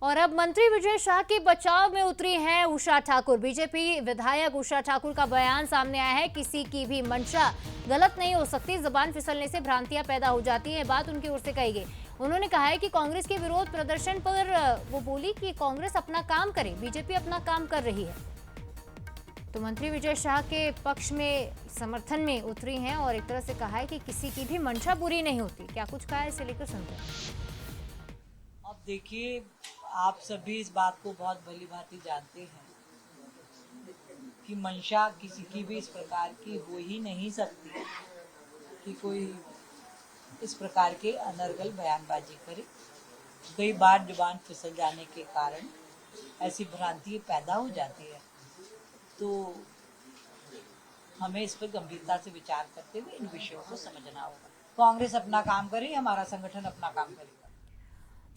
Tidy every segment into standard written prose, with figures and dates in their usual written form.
और अब मंत्री विजय शाह के बचाव में उतरी हैं उषा ठाकुर। बीजेपी विधायक उषा ठाकुर का बयान सामने आया है। किसी की भी मंशा गलत नहीं हो सकती, जबान फिसलने से भ्रांतियां पैदा हो जाती है, बात उनकी ओर से कही गई। उन्होंने कहा है कि कांग्रेस के विरोध प्रदर्शन पर वो बोली कि कांग्रेस अपना काम करे, बीजेपी अपना काम कर रही है। तो मंत्री विजय शाह के पक्ष में समर्थन में उतरी हैं और एक तरह से कहा है कि किसी की भी मंशा बुरी नहीं होती। क्या कुछ कहा है, इसे लेकर सुनते हैं। अब देखिए, आप सभी इस बात को बहुत भली भांति जानते हैं कि मंशा किसी की भी इस प्रकार की हो ही नहीं सकती कि कोई इस प्रकार के अनर्गल बयानबाजी करे। कई बार जुबान फिसल जाने के कारण ऐसी भ्रांति पैदा हो जाती है, तो हमें इस पर गंभीरता से विचार करते हुए इन विषयों को समझना होगा। कांग्रेस अपना काम करे, हमारा संगठन अपना काम करेगा।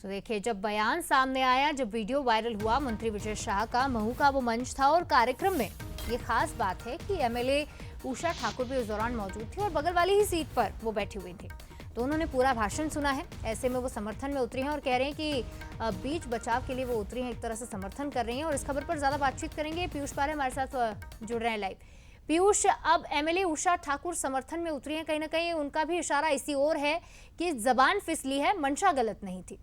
तो देखिए, जब बयान सामने आया, जब वीडियो वायरल हुआ मंत्री विजय शाह का, महू का वो मंच था और कार्यक्रम में ये खास बात है कि एमएलए उषा ठाकुर भी उस दौरान मौजूद थी और बगल वाली ही सीट पर वो बैठी हुई थी। तो उन्होंने पूरा भाषण सुना है। ऐसे में वो समर्थन में उतरी हैं और कह रहे हैं कि बीच बचाव के लिए वो उतरी हैं, एक तरह से समर्थन कर रही हैं। और इस खबर पर ज्यादा बातचीत करेंगे, पीयूष पारे हमारे साथ जुड़ रहे हैं लाइव। पीयूष, अब एमएलए उषा ठाकुर समर्थन में उतरी हैं, कहीं ना कहीं उनका भी इशारा इसी ओर है कि जबान फिसली है, मंशा गलत नहीं थी।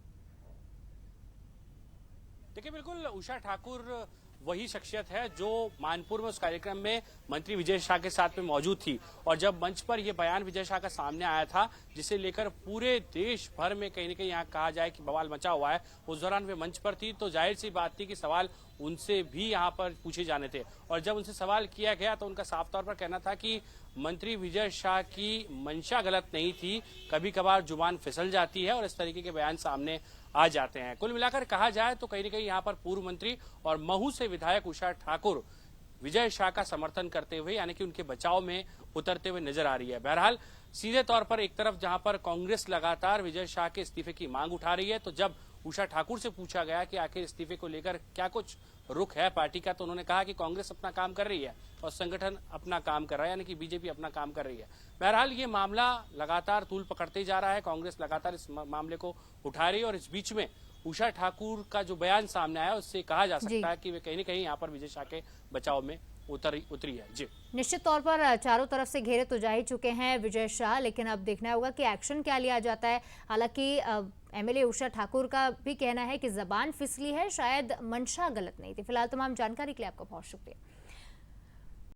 देखिए, बिल्कुल उषा ठाकुर वही शख्सियत है जो मानपुर में उस कार्यक्रम में मंत्री विजय शाह के साथ में मौजूद थी। और जब मंच पर यह बयान विजय शाह का सामने आया था, जिसे लेकर पूरे देश भर में कहीं न कहीं यहाँ कहा जाए कि बवाल मचा हुआ है, उस दौरान वे मंच पर थी, तो जाहिर सी बात थी कि सवाल उनसे भी यहाँ पर पूछे जाने थे। और जब उनसे सवाल किया गया तो उनका साफ तौर पर कहना था कि मंत्री विजय शाह की मंशा गलत नहीं थी, कभी कभार जुबान फिसल जाती है और इस तरीके के बयान सामने आ जाते हैं। कुल मिलाकर कहा जाए तो कहीं न कहीं यहाँ पर पूर्व मंत्री और महू से विधायक उषा ठाकुर विजय शाह का समर्थन करते हुए, यानी कि उनके बचाव में उतरते हुए नजर आ रही है। बहरहाल सीधे तौर पर एक तरफ जहां पर कांग्रेस लगातार विजय शाह के इस्तीफे की मांग उठा रही है, तो जब उषा ठाकुर से पूछा गया कि आखिर इस्तीफे को लेकर क्या कुछ रुख है पार्टी का, तो उन्होंने कहा कि कांग्रेस अपना काम कर रही है और संगठन अपना काम कर रहा है, यानी कि बीजेपी अपना काम कर रही है। बहरहाल ये मामला लगातार तूल पकड़ते जा रहा है, कांग्रेस लगातार इस मामले को उठा रही है और इस बीच में उषा ठाकुर का जो बयान सामने आया उससे कहा जा सकता है कि वे कहीं न कहीं यहाँ पर विजय शाह के बचाव में उतरी है। जी, निश्चित तौर पर चारों तरफ से घेरे तो जा ही चुके हैं विजय शाह, लेकिन अब देखना होगा कि एक्शन क्या लिया जाता है। हालांकि एमएलए उषा ठाकुर का भी कहना है कि जबान फिसली है, शायद मंशा गलत नहीं थी। फिलहाल तमाम जानकारी के लिए आपका बहुत शुक्रिया।